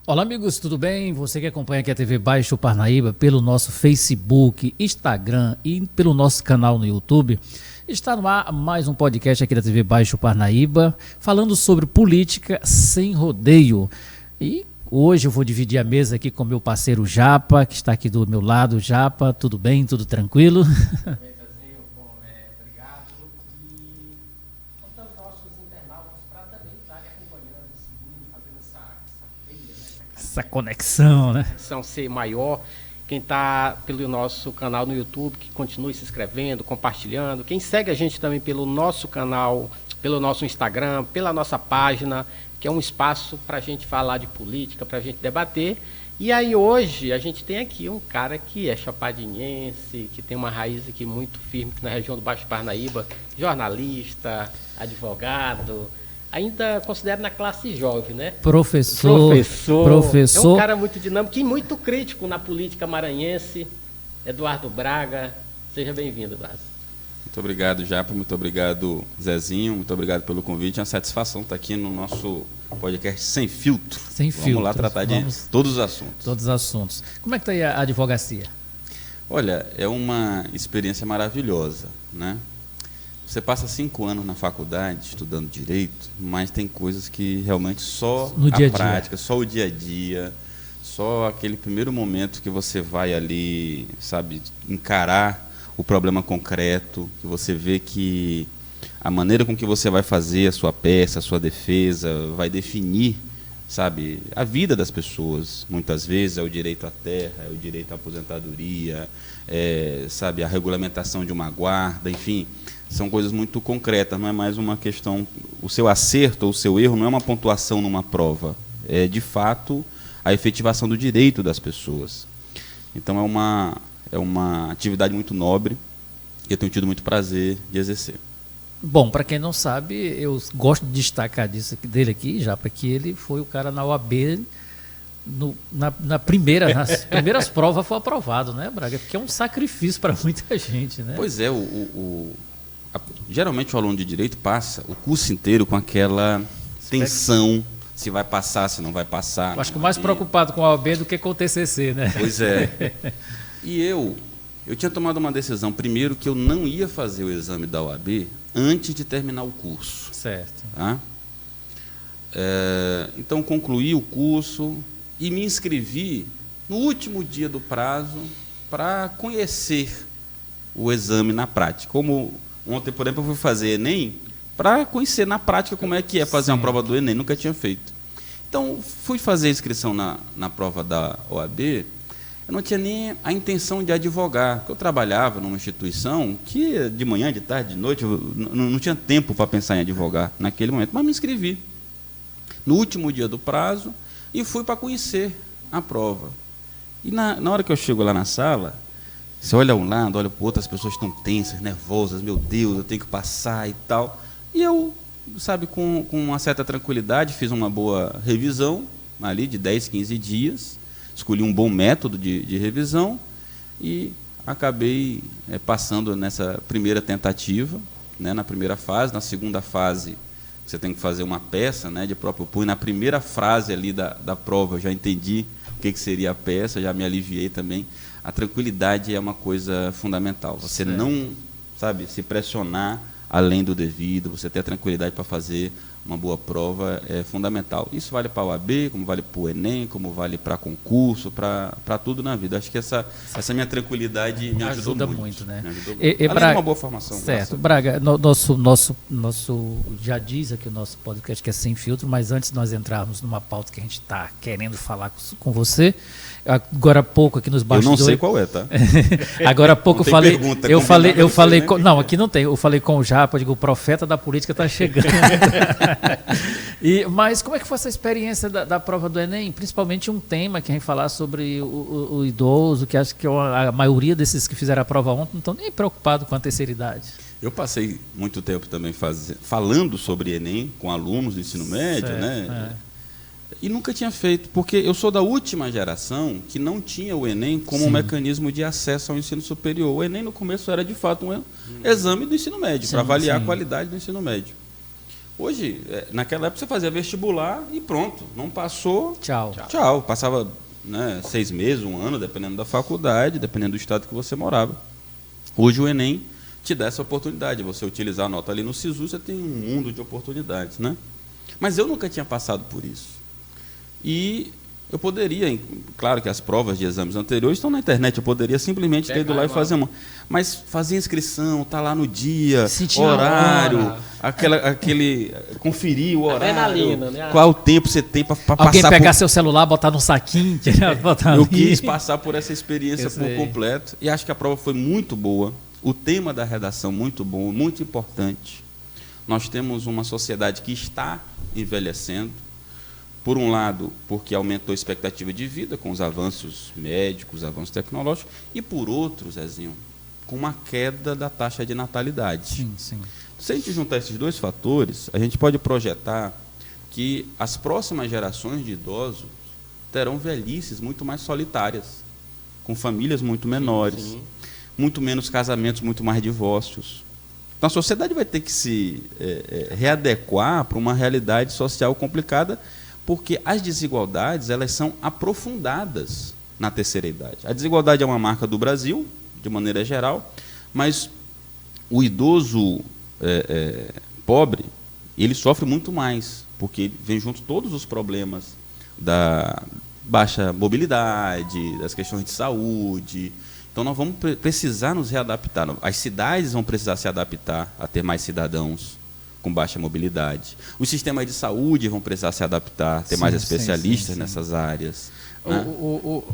Olá, amigos, tudo bem? Você que acompanha aqui a TV Baixo Parnaíba pelo nosso Facebook, Instagram e pelo nosso canal no YouTube, está no ar mais um podcast aqui da TV Baixo Parnaíba, falando sobre política sem rodeio. E hoje eu vou dividir a mesa aqui com meu parceiro Japa, que está aqui do meu lado. Japa, tudo bem? Tudo tranquilo? Essa conexão, né? Ser maior. Quem está pelo nosso canal no YouTube, que continue se inscrevendo, compartilhando. Quem segue a gente também pelo nosso canal, pelo nosso Instagram, pela nossa página, que é um espaço para a gente falar de política, para a gente debater. E aí hoje a gente tem aqui um cara que é chapadinhense, que tem uma raiz aqui muito firme na região do Baixo Parnaíba, jornalista, advogado, ainda considero na classe jovem, né? Professor. É um cara muito dinâmico e muito crítico na política maranhense. Eduardo Braga. Seja bem-vindo, Eduardo. Muito obrigado, Japa. Muito obrigado, Zezinho. Muito obrigado pelo convite. É uma satisfação estar aqui no nosso podcast Sem Filtro. Vamos lá tratar de todos os assuntos. Todos os assuntos. Como é que está aí a advocacia? Olha, é uma experiência maravilhosa, né? Você passa 5 anos na faculdade estudando direito, mas tem coisas que realmente só no dia a prática, só o dia a dia, só aquele primeiro momento que você vai ali, sabe, encarar o problema concreto, que você vê que a maneira com que você vai fazer a sua peça, a sua defesa, vai definir, sabe, a vida das pessoas. Muitas vezes é o direito à terra, é o direito à aposentadoria, sabe, a regulamentação de uma guarda, enfim. São coisas muito concretas, não é mais uma questão... O seu acerto ou o seu erro não é uma pontuação numa prova. É, de fato, a efetivação do direito das pessoas. Então, é uma atividade muito nobre e eu tenho tido muito prazer de exercer. Bom, para quem não sabe, eu gosto de destacar dele aqui, já porque ele foi o cara na OAB... nas primeiras provas foi aprovado, né, Braga? Porque é um sacrifício para muita gente, né? Pois é, geralmente o aluno de direito passa o curso inteiro com aquela tensão, se vai passar, se não vai passar. Eu acho que mais preocupado com a OAB do que com o TCC, né? Pois é. E eu tinha tomado uma decisão, primeiro, que eu não ia fazer o exame da OAB antes de terminar o curso. Certo. Tá? Então, concluí o curso e me inscrevi no último dia do prazo para conhecer o exame na prática. Como ontem, por exemplo, eu fui fazer Enem para conhecer na prática como é que é fazer uma prova do Enem, nunca tinha feito. Então, fui fazer a inscrição na prova da OAB, eu não tinha nem a intenção de advogar, porque eu trabalhava numa instituição que de manhã, de tarde, de noite, eu não tinha tempo para pensar em advogar naquele momento, mas me inscrevi no último dia do prazo e fui para conhecer a prova. E na hora que eu chego lá na sala, você olha um lado, olha para o outro, as pessoas estão tensas, nervosas, meu Deus, eu tenho que passar e tal. E eu, sabe, com uma certa tranquilidade, fiz uma boa revisão, ali de 10, 15 dias, escolhi um bom método de revisão e acabei passando nessa primeira tentativa, né, na primeira fase. Na segunda fase, você tem que fazer uma peça, né, de próprio punho. Na primeira frase ali da prova, eu já entendi o que seria a peça, já me aliviei também. A tranquilidade é uma coisa fundamental. Você não, sabe, se pressionar além do devido, você ter a tranquilidade para fazer uma boa prova é fundamental. Isso vale para a OAB, como vale para o Enem, como vale para concurso, para tudo na vida. Acho que essa minha tranquilidade me ajuda muito, né? Me ajudou muito. Além Braga, de uma boa formação. Certo. Braga, nosso já diz aqui o nosso podcast que é Sem Filtro, mas antes de nós entrarmos numa pauta que a gente está querendo falar com você, agora há pouco aqui nos bastidores... Eu não sei qual é, tá? Agora há pouco eu falei não, aqui não tem. Eu falei com o Japa, digo, o profeta da política está chegando. Mas como é que foi essa experiência da prova do Enem? Principalmente um tema que a gente falar sobre o idoso, que acho que a maioria desses que fizeram a prova ontem não estão nem preocupados com a terceira idade. Eu passei muito tempo também falando sobre Enem com alunos do ensino médio, certo, né? E nunca tinha feito, porque eu sou da última geração que não tinha o Enem como um mecanismo de acesso ao ensino superior. O Enem, no começo, era, de fato, um exame do ensino médio, para avaliar a qualidade do ensino médio. Hoje, naquela época você fazia vestibular e pronto, não passou, Tchau. passava, né, 6 meses, 1 ano, dependendo da faculdade, dependendo do estado que você morava. Hoje o Enem te dá essa oportunidade, você utilizar a nota ali no SISU, você tem um mundo de oportunidades, né? Mas eu nunca tinha passado por isso. E eu poderia, claro que as provas de exames anteriores estão na internet, eu poderia simplesmente ter ido lá e fazer uma. Mas fazer inscrição, estar lá no dia, horário, conferir o horário, né? Qual o tempo você tem para passar. Alguém pegar seu celular, botar no saquinho, botar Eu quis passar por essa experiência por completo e acho que a prova foi muito boa. O tema da redação muito bom, muito importante. Nós temos uma sociedade que está envelhecendo. Por um lado, porque aumentou a expectativa de vida com os avanços médicos, avanços tecnológicos, e por outro, Zezinho, com uma queda da taxa de natalidade. Sim. Se a gente juntar esses dois fatores, a gente pode projetar que as próximas gerações de idosos terão velhices muito mais solitárias, com famílias muito menores, muito menos casamentos, muito mais divórcios. Então a sociedade vai ter que se readequar para uma realidade social complicada, porque as desigualdades elas são aprofundadas na terceira idade. A desigualdade é uma marca do Brasil, de maneira geral, mas o idoso pobre, ele sofre muito mais, porque vem junto todos os problemas da baixa mobilidade, das questões de saúde. Então nós vamos precisar nos readaptar. As cidades vão precisar se adaptar a ter mais cidadãos com baixa mobilidade. Os sistemas de saúde vão precisar se adaptar, ter mais especialistas nessas áreas. Né?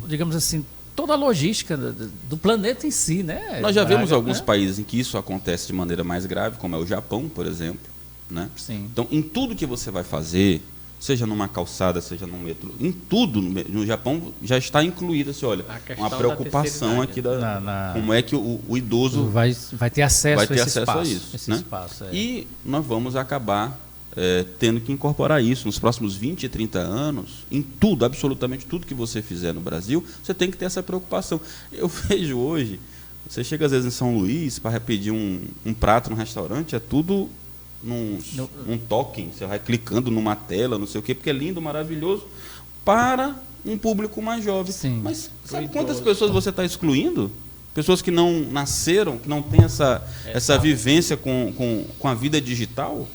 Digamos assim, toda a logística do planeta em si, né? Nós já vemos alguns países em que isso acontece de maneira mais grave, como é o Japão, por exemplo. Né? Sim. Então, em tudo que você vai fazer, seja numa calçada, seja num metrô, em tudo no Japão já está incluída, assim, olha, uma preocupação aqui como é que o idoso vai ter acesso a isso. Né? Espaço, E nós vamos acabar tendo que incorporar isso nos próximos 20 e 30 anos, em tudo, absolutamente tudo que você fizer no Brasil, você tem que ter essa preocupação. Eu vejo hoje, você chega às vezes em São Luís para pedir um prato no restaurante, é tudo num token, você vai clicando numa tela, não sei o quê, porque é lindo, maravilhoso, para um público mais jovem. Sim. Mas sabe quantas pessoas você está excluindo? Pessoas que não nasceram, que não têm essa vivência com a vida digital.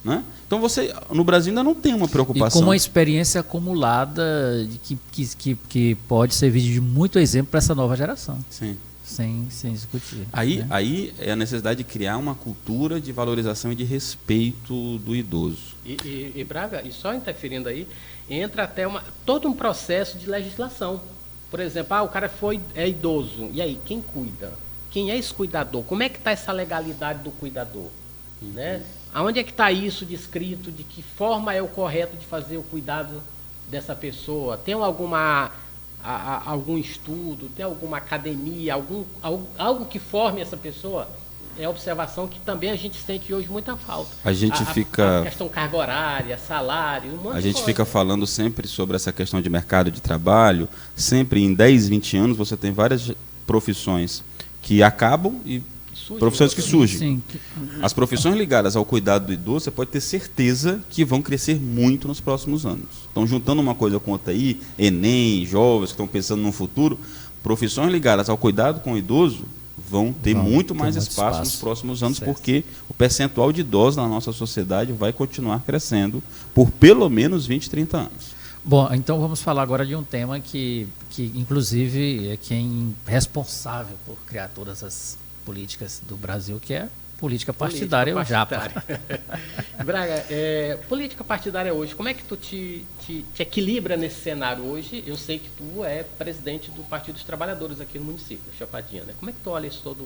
Né? Então, você, no Brasil, ainda não tem uma preocupação. E com uma experiência acumulada que pode servir de muito exemplo para essa nova geração. Sim. Sem discutir. Aí é a necessidade de criar uma cultura de valorização e de respeito do idoso. E Braga, e só interferindo aí, entra até todo um processo de legislação. Por exemplo, o cara é idoso, e aí, quem cuida? Quem é esse cuidador? Como é que está essa legalidade do cuidador? Né? Aonde é que está isso descrito? De que forma é o correto de fazer o cuidado dessa pessoa? Tem algum estudo, tem alguma academia, algo que forme essa pessoa? É observação que também a gente sente hoje muita falta. A questão carga horária, salário, um monte de coisa. A gente fica falando sempre sobre essa questão de mercado de trabalho, sempre em 10, 20 anos você tem várias profissões que acabam e profissões que surgem. Sim. As profissões ligadas ao cuidado do idoso, você pode ter certeza que vão crescer muito nos próximos anos. Então, juntando uma coisa com outra aí, Enem, jovens que estão pensando no futuro, profissões ligadas ao cuidado com o idoso vão ter muito mais espaço nos próximos anos, porque o percentual de idosos na nossa sociedade vai continuar crescendo por pelo menos 20, 30 anos. Bom, então vamos falar agora de um tema que inclusive, é quem é responsável por criar todas as políticas do Brasil, que é política partidária, o Japa. Braga, política partidária hoje, como é que tu te equilibra nesse cenário hoje? Eu sei que tu é presidente do Partido dos Trabalhadores aqui no município, Chapadinha, né? Como é que tu olha isso todo?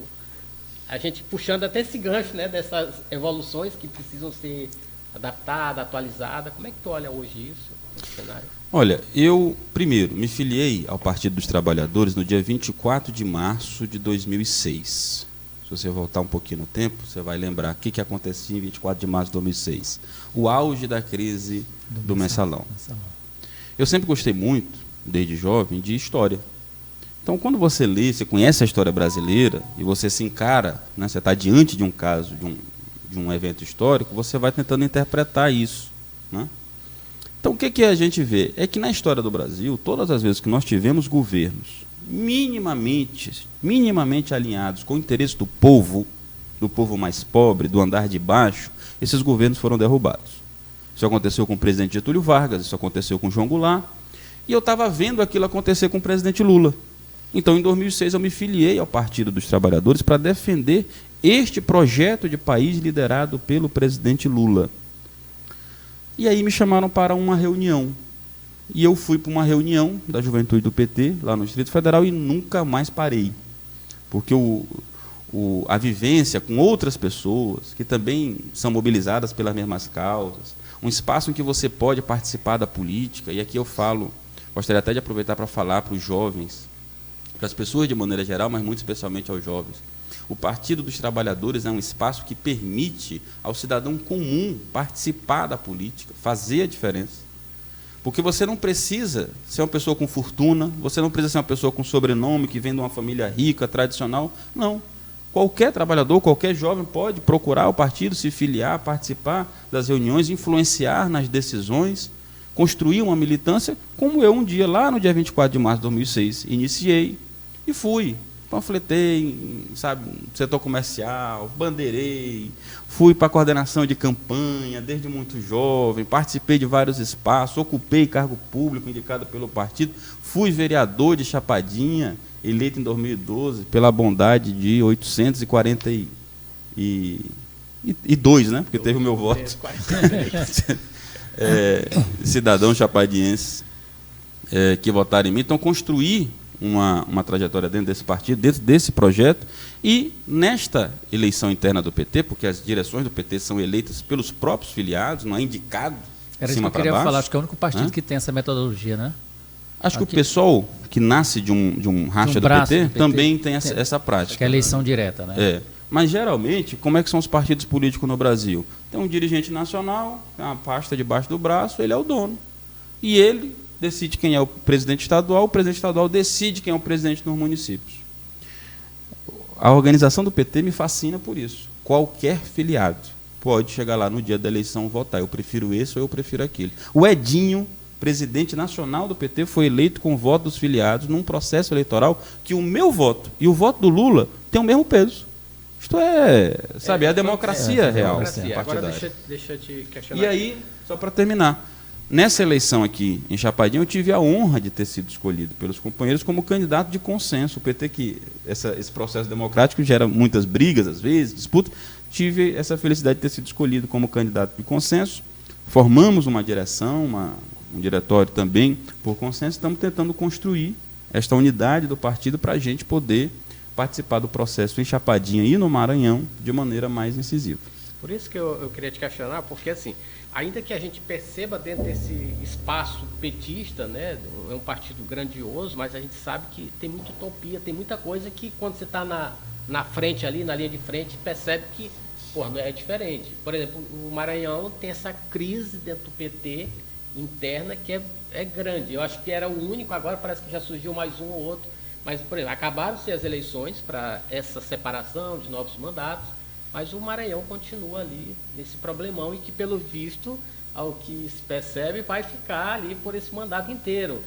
A gente puxando até esse gancho, né, dessas evoluções que precisam ser adaptadas, atualizadas. Como é que tu olha hoje isso, esse cenário? Olha, eu, primeiro, me filiei ao Partido dos Trabalhadores no dia 24 de março de 2006. Se você voltar um pouquinho no tempo, você vai lembrar o que acontecia em 24 de março de 2006. O auge da crise do mensalão. Eu sempre gostei muito, desde jovem, de história. Então, quando você lê, você conhece a história brasileira e você se encara, né, você está diante de um caso, de um evento histórico, você vai tentando interpretar isso, né? Então, o que a gente vê? É que na história do Brasil, todas as vezes que nós tivemos governos minimamente alinhados com o interesse do povo mais pobre, do andar de baixo, esses governos foram derrubados. Isso aconteceu com o presidente Getúlio Vargas, isso aconteceu com João Goulart, e eu estava vendo aquilo acontecer com o presidente Lula. Então, em 2006, eu me filiei ao Partido dos Trabalhadores para defender este projeto de país liderado pelo presidente Lula. E aí me chamaram para uma reunião. E eu fui para uma reunião da juventude do PT, lá no Distrito Federal, e nunca mais parei. Porque a vivência com outras pessoas, que também são mobilizadas pelas mesmas causas, um espaço em que você pode participar da política, e aqui eu falo, gostaria até de aproveitar para falar para os jovens, para as pessoas de maneira geral, mas muito especialmente aos jovens. O Partido dos Trabalhadores é um espaço que permite ao cidadão comum participar da política, fazer a diferença. Porque você não precisa ser uma pessoa com fortuna, você não precisa ser uma pessoa com sobrenome, que vem de uma família rica, tradicional. Não. Qualquer trabalhador, qualquer jovem pode procurar o partido, se filiar, participar das reuniões, influenciar nas decisões, construir uma militância, como eu um dia, lá no dia 24 de março de 2006, iniciei e fui. Panfletei, sabe, setor comercial, bandeirei, fui para a coordenação de campanha desde muito jovem, participei de vários espaços, ocupei cargo público indicado pelo partido, fui vereador de Chapadinha, eleito em 2012 pela bondade de 842, né? Porque teve o meu voto. Cidadãos chapadienses que votaram em mim. Então, construí uma trajetória dentro desse partido, dentro desse projeto, e nesta eleição interna do PT, porque as direções do PT são eleitas pelos próprios filiados, não é indicado Era de isso que cima eu para queria baixo. falar, acho que é o único partido que tem essa metodologia, né? Acho que o pessoal que nasce de um racha do PT também tem essa prática. Que é a eleição direta, né? Mas, geralmente, como é que são os partidos políticos no Brasil? Tem um dirigente nacional, tem uma pasta debaixo do braço, ele é o dono. E ele decide quem é o presidente estadual decide quem é o presidente dos municípios. A organização do PT me fascina por isso. Qualquer filiado pode chegar lá no dia da eleição votar. Eu prefiro esse ou eu prefiro aquele. O Edinho, presidente nacional do PT, foi eleito com o voto dos filiados num processo eleitoral que o meu voto e o voto do Lula têm o mesmo peso. Isto é a democracia real. Agora deixa eu te questionar. E aí, só para terminar, nessa eleição aqui em Chapadinha, eu tive a honra de ter sido escolhido pelos companheiros como candidato de consenso. O PT, que esse processo democrático gera muitas brigas, às vezes, disputas, tive essa felicidade de ter sido escolhido como candidato de consenso. Formamos uma direção, um diretório também por consenso. Estamos tentando construir esta unidade do partido para a gente poder participar do processo em Chapadinha e no Maranhão de maneira mais incisiva. Por isso que eu queria te questionar, porque assim, ainda que a gente perceba dentro desse espaço petista, né, é um partido grandioso, mas a gente sabe que tem muita utopia, tem muita coisa que quando você está na frente ali, na linha de frente, percebe que não é diferente. Por exemplo, o Maranhão tem essa crise dentro do PT interna que é grande. Eu acho que era o único, agora parece que já surgiu mais um ou outro, mas, por exemplo, acabaram-se as eleições para essa separação de novos mandatos, mas o Maranhão continua ali nesse problemão e que, pelo visto, ao que se percebe, vai ficar ali por esse mandato inteiro.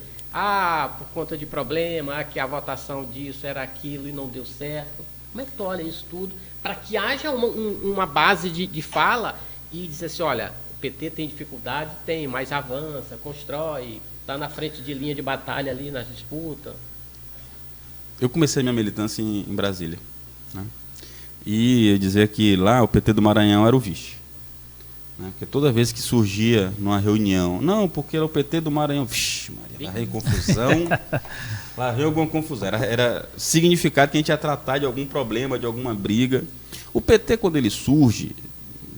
Por conta de problema, que a votação disso era aquilo e não deu certo. Como é que tu olha isso tudo? Para que haja uma base de fala e dizer assim, olha, o PT tem dificuldade, tem, mas avança, constrói, está na frente de linha de batalha ali nas disputas. Eu comecei minha militância em Brasília, né? E eu dizia que lá o PT do Maranhão era o vice, né? Porque toda vez que surgia numa reunião, não, porque era o PT do Maranhão, vixe, Maria, larrei confusão, larrei alguma confusão, era significado que a gente ia tratar de algum problema, de alguma briga. O PT, quando ele surge,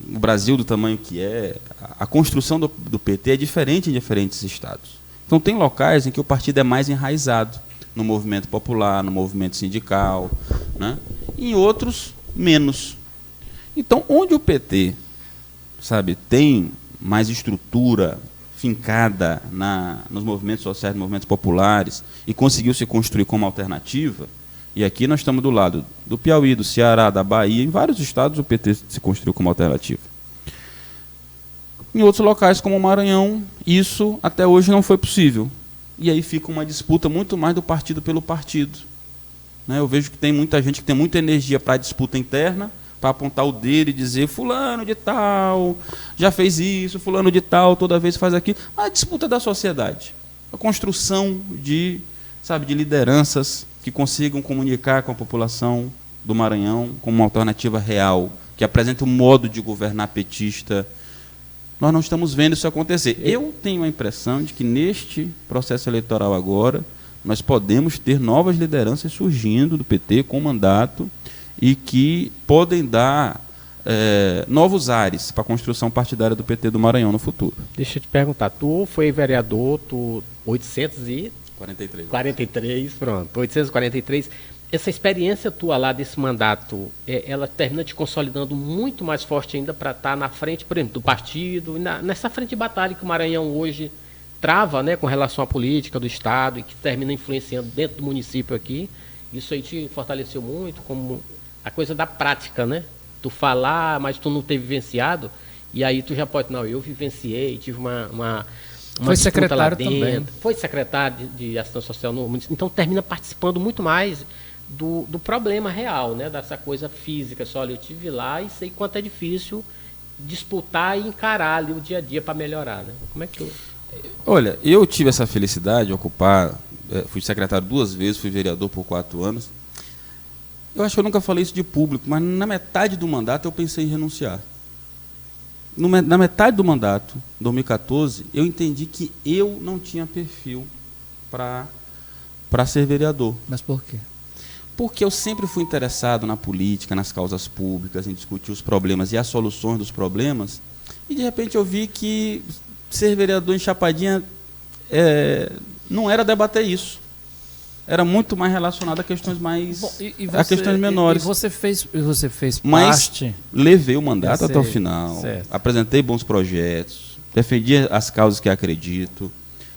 o Brasil do tamanho que é, a construção do PT é diferente em diferentes estados. Então tem locais em que o partido é mais enraizado, no movimento popular, no movimento sindical, né? Em outros, menos. Então, onde o PT, tem mais estrutura fincada nos movimentos sociais, nos movimentos populares, e conseguiu se construir como alternativa, E aqui nós estamos do lado do Piauí, do Ceará, da Bahia, em vários estados o PT se construiu como alternativa. Em outros locais, como o Maranhão, isso até hoje não foi possível. E aí fica uma disputa muito mais do partido pelo partido. Né? Eu vejo que tem muita gente que tem muita energia para a disputa interna, para apontar o dedo e dizer fulano de tal já fez isso, fulano de tal toda vez faz aquilo. A disputa da sociedade, a construção de lideranças que consigam comunicar com a população do Maranhão como uma alternativa real, que apresente um modo de governar petista. Nós não estamos vendo isso acontecer. Eu tenho a impressão de que neste processo eleitoral agora, nós podemos ter novas lideranças surgindo do PT com mandato e que podem dar novos ares para a construção partidária do PT do Maranhão no futuro. Deixa eu te perguntar, tu foi vereador, 843, pronto, 843. Essa experiência tua lá desse mandato, ela termina te consolidando muito mais forte ainda para estar na frente, por exemplo, do partido, nessa frente de batalha que o Maranhão hoje trava, né, com relação à política do Estado e que termina influenciando dentro do município aqui. Isso aí te fortaleceu muito, como a coisa da prática, né? Tu falar, mas tu não ter vivenciado, e aí tu já pode, não, eu vivenciei, tive uma foi secretário também. Foi secretário de Ação Social no município. Então termina participando muito mais do problema real, né? Dessa coisa física. Só, olha, eu estive lá e sei quanto é difícil disputar e encarar ali o dia a dia para melhorar, né? Como é que tu... Olha, eu tive essa felicidade de ocupar, fui secretário 2 vezes, fui vereador por 4 anos. Eu acho que eu nunca falei isso de público, mas na metade do mandato eu pensei em renunciar. Na metade do mandato, 2014, eu entendi que eu não tinha perfil para ser vereador. Mas por quê? Porque eu sempre fui interessado na política, nas causas públicas, em discutir os problemas e as soluções dos problemas, e de repente eu vi que ser vereador em Chapadinha não era debater isso. Era muito mais relacionado a questões mais... Bom, a questões menores. E você fez Mas parte... levei o mandato até o final, certo. Apresentei bons projetos, defendi as causas que acredito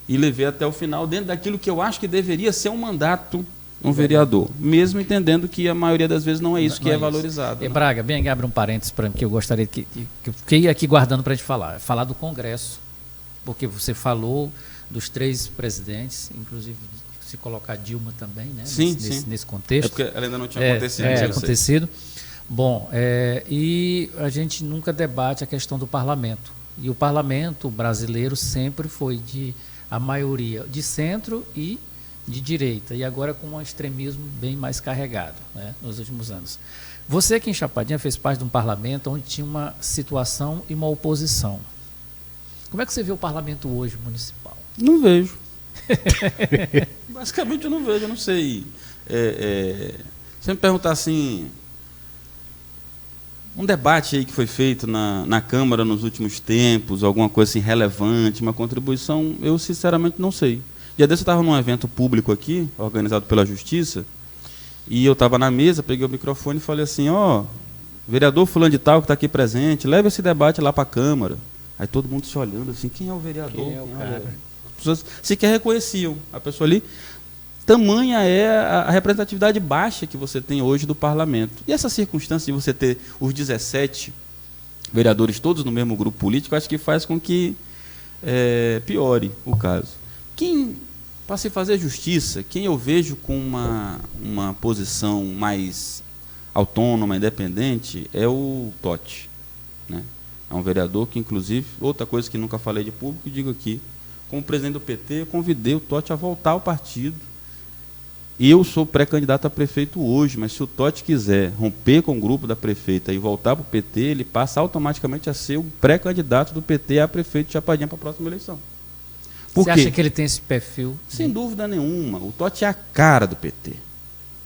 e levei até o final dentro daquilo que eu acho que deveria ser um mandato um vereador, mesmo entendendo que a maioria das vezes não é isso que é valorizado. E Braga, bem, abre um parênteses para mim, que eu gostaria que eu fiquei aqui guardando para a gente falar do Congresso, porque você falou dos 3 presidentes, inclusive se colocar Dilma também, né? Sim, nesse contexto. É porque ela ainda não tinha acontecido. Acontecido. Bom, e a gente nunca debate a questão do parlamento. E o parlamento brasileiro sempre foi a maioria de centro e de direita, e agora com um extremismo bem mais carregado, né, nos últimos anos. Você aqui em Chapadinha fez parte de um parlamento onde tinha uma situação e uma oposição. Como é que você vê o parlamento hoje municipal? Não vejo. Basicamente eu não vejo, eu não sei. Se me perguntar assim, um debate aí que foi feito na Câmara nos últimos tempos, alguma coisa assim relevante, uma contribuição, eu sinceramente não sei. Dia desse eu estava num evento público aqui, organizado pela Justiça, e eu estava na mesa, peguei o microfone e falei assim, vereador fulano de tal que está aqui presente, leva esse debate lá para a Câmara. Aí todo mundo se olhando assim, quem é o vereador? Quem é o cara? As pessoas sequer reconheciam a pessoa ali. Tamanha é a representatividade baixa que você tem hoje do parlamento. E essa circunstância de você ter os 17 vereadores todos no mesmo grupo político, acho que faz com que piore o caso. Para se fazer justiça, quem eu vejo com uma posição mais autônoma, independente, é o Totti, né? É um vereador que, inclusive, outra coisa que nunca falei de público, digo aqui, como presidente do PT, eu convidei o Totti a voltar ao partido. Eu sou pré-candidato a prefeito hoje, mas se o Totti quiser romper com o grupo da prefeita e voltar para o PT, ele passa automaticamente a ser o pré-candidato do PT a prefeito de Chapadinha para a próxima eleição. Você acha que ele tem esse perfil? Sem dúvida nenhuma. O Totti é a cara do PT.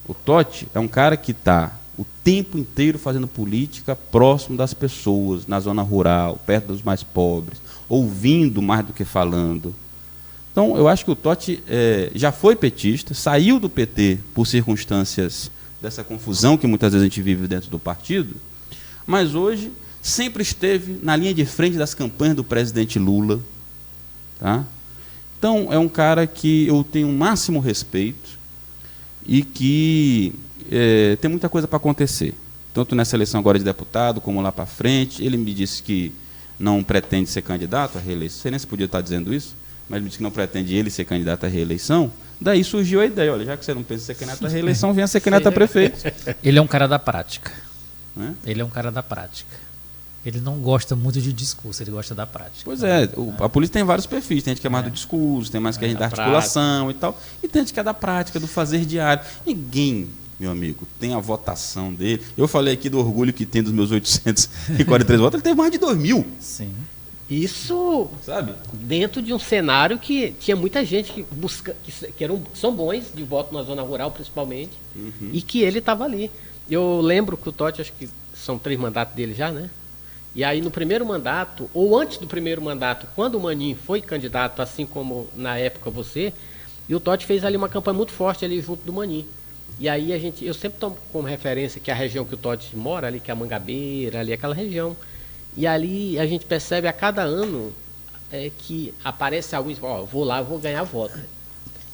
O Totti é um cara que está o tempo inteiro fazendo política próximo das pessoas, na zona rural, perto dos mais pobres, ouvindo mais do que falando. Então, eu acho que o Totti já foi petista, saiu do PT por circunstâncias dessa confusão que muitas vezes a gente vive dentro do partido, mas hoje sempre esteve na linha de frente das campanhas do presidente Lula. Tá? Então, é um cara que eu tenho o máximo respeito e que tem muita coisa para acontecer. Tanto nessa eleição agora de deputado, como lá para frente. Ele me disse que não pretende ser candidato à reeleição. Não sei nem se podia estar dizendo isso, mas ele disse que não pretende ele ser candidato à reeleição. Daí surgiu a ideia, olha, já que você não pensa em ser candidato à reeleição, venha ser candidato a prefeito. Ele é um cara da prática. Né? Ele é um cara da prática. Ele não gosta muito de discurso, ele gosta da prática. Pois é, a polícia tem vários perfis. Tem gente que é mais do discurso, tem mais que a gente da articulação e tal. E tem gente que é da prática, do fazer diário. Ninguém, meu amigo, tem a votação dele. Eu falei aqui do orgulho que tem dos meus 843 votos, ele teve mais de 2.000. Sim. Isso, sabe? Dentro de um cenário que tinha muita gente que são bons de voto na zona rural, principalmente, e que ele estava ali. Eu lembro que o Totti, acho que são 3 mandatos dele já, né? E aí no primeiro mandato, ou antes do primeiro mandato, quando o Maninho foi candidato, assim como na época você, e o Totti fez ali uma campanha muito forte ali junto do Maninho. E aí eu sempre tomo como referência que a região que o Totti mora ali, que é a Mangabeira, ali aquela região. E ali a gente percebe a cada ano que aparece alguém, vou lá, vou ganhar voto.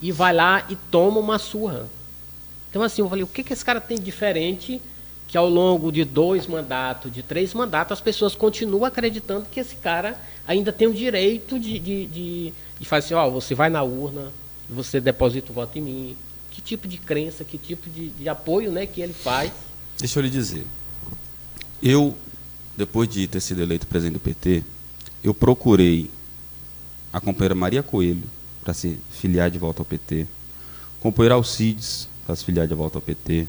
E vai lá e toma uma surra. Então assim, eu falei, o que esse cara tem de diferente que ao longo de 2 mandatos, de 3 mandatos, as pessoas continuam acreditando que esse cara ainda tem o direito de fazer assim, você vai na urna, você deposita o voto em mim. Que tipo de crença, que tipo de apoio, né, que ele faz? Deixa eu lhe dizer. Eu, depois de ter sido eleito presidente do PT, eu procurei a companheira Maria Coelho para se filiar de volta ao PT, o companheiro Alcides para se filiar de volta ao PT,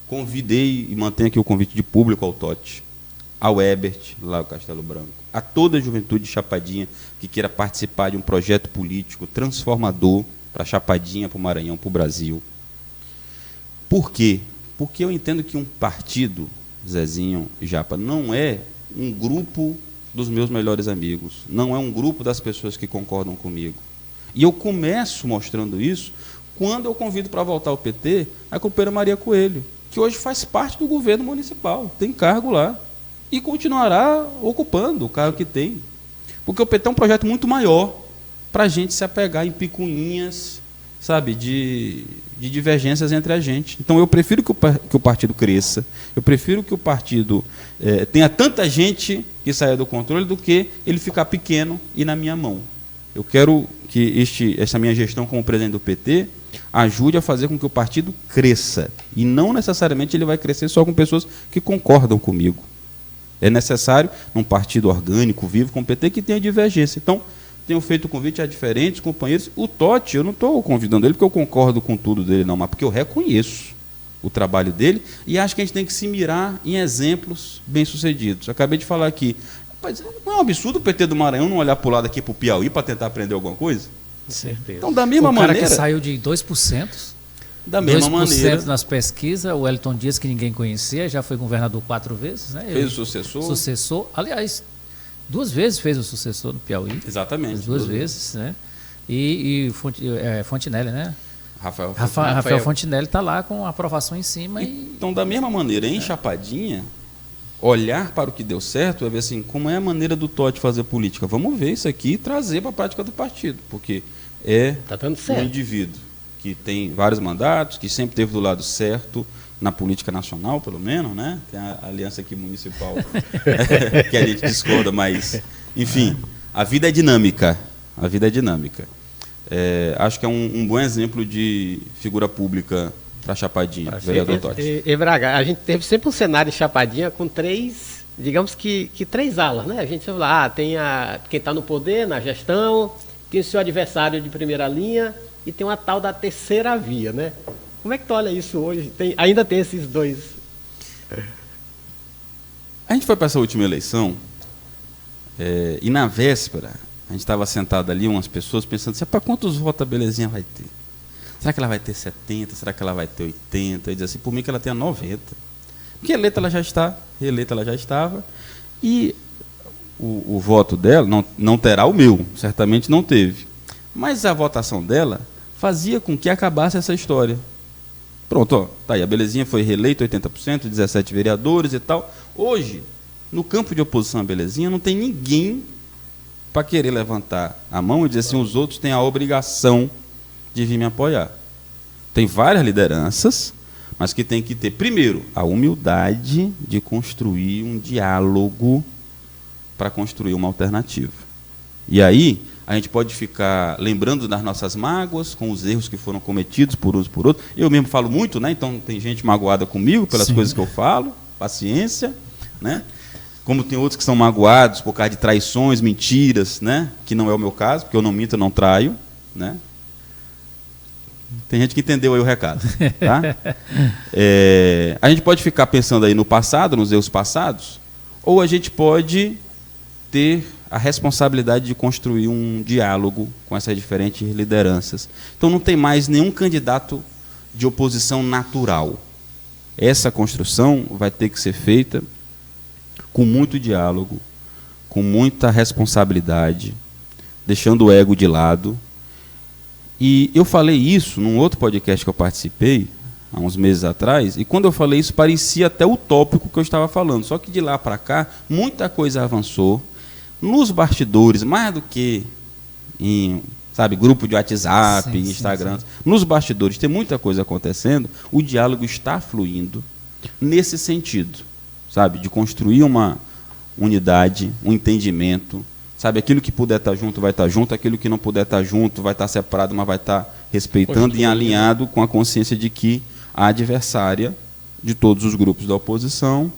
convidei e mantenho aqui o convite de público ao Totti, ao Ebert, lá no Castelo Branco, a toda a juventude de Chapadinha que queira participar de um projeto político transformador para Chapadinha, para o Maranhão, para o Brasil. Por quê? Porque eu entendo que um partido, Zezinho e Japa, não é um grupo dos meus melhores amigos, não é um grupo das pessoas que concordam comigo. E eu começo mostrando isso quando eu convido para voltar ao PT a companheira Maria Coelho, que hoje faz parte do governo municipal, tem cargo lá, e continuará ocupando o cargo que tem. Porque o PT é um projeto muito maior para a gente se apegar em picuinhas, sabe, de divergências entre a gente. Então, eu prefiro que o partido cresça, eu prefiro que o partido tenha tanta gente que saia do controle do que ele ficar pequeno e na minha mão. Eu quero que essa minha gestão como presidente do PT ajude a fazer com que o partido cresça. E não necessariamente ele vai crescer só com pessoas que concordam comigo. É necessário, num partido orgânico, vivo, com o PT, que tenha divergência. Então, tenho feito convite a diferentes companheiros. O Totti, eu não estou convidando ele porque eu concordo com tudo dele, não, mas porque eu reconheço o trabalho dele e acho que a gente tem que se mirar em exemplos bem-sucedidos. Acabei de falar aqui, mas não é um absurdo o PT do Maranhão não olhar para o lado aqui para o Piauí para tentar aprender alguma coisa? Com certeza. Então, da mesma maneira... O cara que saiu de 2%, da mesma 2% maneira, nas pesquisas, o Wellington Dias, que ninguém conhecia, já foi governador 4 vezes, né? Fez o sucessor. Sucessor, aliás, 2 vezes fez o sucessor no Piauí. Exatamente. 2 vezes, né? E Fontinelli, né? Rafael Fontinelli está lá com a aprovação em cima. Então, da mesma maneira, em Chapadinha, olhar para o que deu certo é ver assim, como é a maneira do Totti fazer política. Vamos ver isso aqui e trazer para a prática do partido, porque tá dando certo. Um indivíduo que tem vários mandatos, que sempre esteve do lado certo, na política nacional, pelo menos, né? Tem a aliança aqui municipal que a gente discorda, mas, enfim, a vida é dinâmica. A vida é dinâmica. Acho que é um bom exemplo de figura pública para Chapadinha, vereador Totti. Braga, a gente teve sempre um cenário de Chapadinha com 3, digamos que 3 alas, né? A gente vai lá, tem quem está no poder, na gestão, tem o seu adversário de primeira linha e tem uma tal da terceira via, né? Como é que tu olha isso hoje? Ainda tem esses 2? A gente foi para essa última eleição e na véspera a gente estava sentado ali, umas pessoas pensando assim, para quantos votos a Belezinha vai ter? Será que ela vai ter 70? Será que ela vai ter 80? Eu dizia assim, por mim que ela tenha 90. Porque eleita ela já está, reeleita ela já estava, e o voto dela não terá o meu, certamente não teve. Mas a votação dela fazia com que acabasse essa história. Pronto, tá aí, a Belezinha foi reeleita 80%, 17 vereadores e tal. Hoje, no campo de oposição à Belezinha, não tem ninguém para querer levantar a mão e dizer assim, os outros têm a obrigação de vir me apoiar. tem várias lideranças, mas que tem que ter, primeiro, a humildade de construir um diálogo para construir uma alternativa. E aí, a gente pode ficar lembrando das nossas mágoas, com os erros que foram cometidos por uns por outros. Eu mesmo falo muito, né? Então tem gente magoada comigo pelas coisas que eu falo, paciência, né? Como tem outros que são magoados por causa de traições, mentiras, né? Que não é o meu caso, porque eu não minto, eu não traio, né? Tem gente que entendeu aí o recado. Tá? A gente pode ficar pensando aí no passado, nos erros passados, ou a gente pode ter a responsabilidade de construir um diálogo com essas diferentes lideranças. Então não tem mais nenhum candidato de oposição natural. Essa construção vai ter que ser feita com muito diálogo, com muita responsabilidade, deixando o ego de lado. E eu falei isso num outro podcast que eu participei, há uns meses atrás, e quando eu falei isso parecia até utópico que eu estava falando, só que de lá para cá muita coisa avançou, nos bastidores, mais do que em, sabe, grupo de WhatsApp, Instagram, nos bastidores tem muita coisa acontecendo, o diálogo está fluindo nesse sentido, sabe, de construir uma unidade, um entendimento. Sabe, aquilo que puder estar junto vai estar junto, aquilo que não puder estar junto vai estar separado, mas vai estar respeitando e alinhado com a consciência de que a adversária de todos os grupos da oposição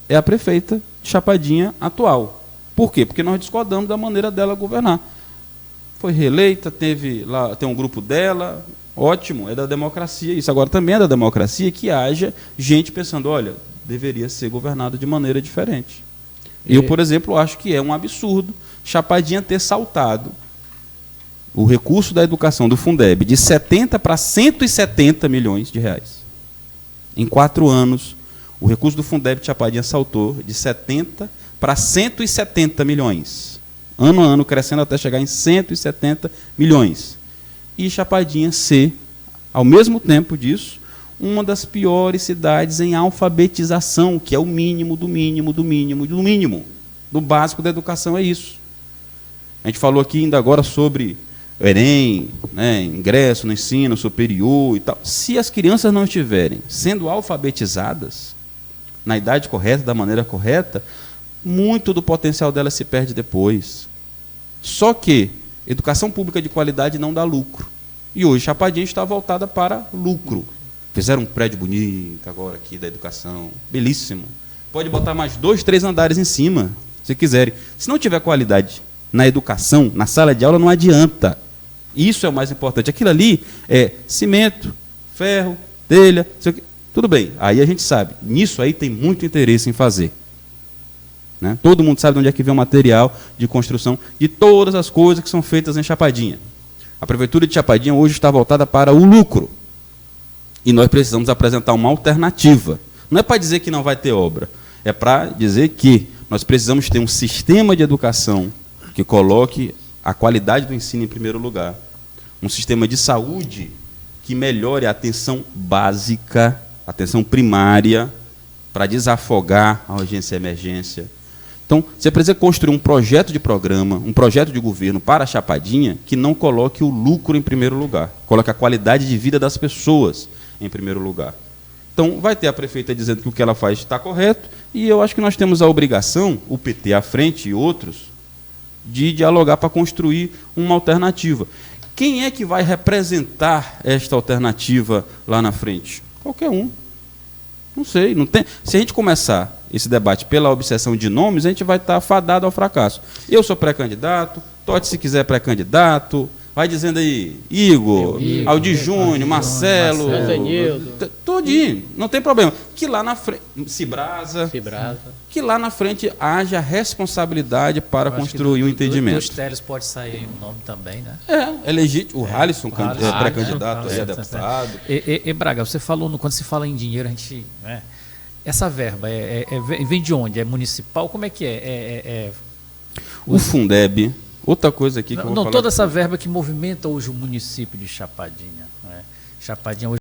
é a prefeita de Chapadinha atual. Por quê? Porque nós discordamos da maneira dela governar. Foi reeleita, tem um grupo dela, ótimo, é da democracia isso. Agora também é da democracia que haja gente pensando, olha, deveria ser governado de maneira diferente. Eu, por exemplo, acho que é um absurdo Chapadinha ter saltado o recurso da educação do Fundeb de 70 para 170 milhões de reais. Em 4 anos, o recurso do Fundeb de Chapadinha saltou de 70 para 170 milhões. Ano a ano crescendo até chegar em 170 milhões. E Chapadinha ser, ao mesmo tempo disso, uma das piores cidades em alfabetização, que é o mínimo do mínimo do mínimo do mínimo. Do básico da educação é isso. A gente falou aqui ainda agora sobre o Enem, né, ingresso no ensino superior e tal. Se as crianças não estiverem sendo alfabetizadas na idade correta, da maneira correta, muito do potencial delas se perde depois. Só que educação pública de qualidade não dá lucro. E hoje Chapadinha está voltada para lucro. Fizeram um prédio bonito agora aqui da educação, belíssimo. Pode botar mais 2, 3 andares em cima, se quiserem. Se não tiver qualidade na educação, na sala de aula, não adianta. Isso é o mais importante. Aquilo ali é cimento, ferro, telha, tudo bem. Aí a gente sabe. Nisso aí tem muito interesse em fazer. Né? Todo mundo sabe de onde é que vem o material de construção de todas as coisas que são feitas em Chapadinha. A Prefeitura de Chapadinha hoje está voltada para o lucro. E nós precisamos apresentar uma alternativa. Não é para dizer que não vai ter obra. É para dizer que nós precisamos ter um sistema de educação que coloque a qualidade do ensino em primeiro lugar. Um sistema de saúde que melhore a atenção básica, a atenção primária, para desafogar a urgência e a emergência. Então, você precisa construir um projeto de programa, um projeto de governo para a Chapadinha que não coloque o lucro em primeiro lugar, coloque a qualidade de vida das pessoas em primeiro lugar. Então, vai ter a prefeita dizendo que o que ela faz está correto, e eu acho que nós temos a obrigação, o PT à frente e outros, de dialogar para construir uma alternativa. Quem é que vai representar esta alternativa lá na frente? Qualquer um. Não sei. Não tem. Se a gente começar esse debate pela obsessão de nomes, a gente vai estar fadado ao fracasso. Eu sou pré-candidato, Totti, se quiser, pré-candidato. Vai dizendo aí, Igor, Aldir Júnior, Marcelo, todinho, não tem problema. Que lá na frente, Cibrasa, que lá na frente haja responsabilidade para construir um entendimento. Dos Teles pode sair um nome também, né? É legítimo. O Halisson é pré-candidato, é deputado. E Braga, você falou, quando se fala em dinheiro, a gente... Né, essa verba vem de onde? É municipal? Como é que é? O Fundeb... Outra coisa aqui que eu vou falar... Toda essa verba que movimenta hoje o município de Chapadinha. Né? Chapadinha hoje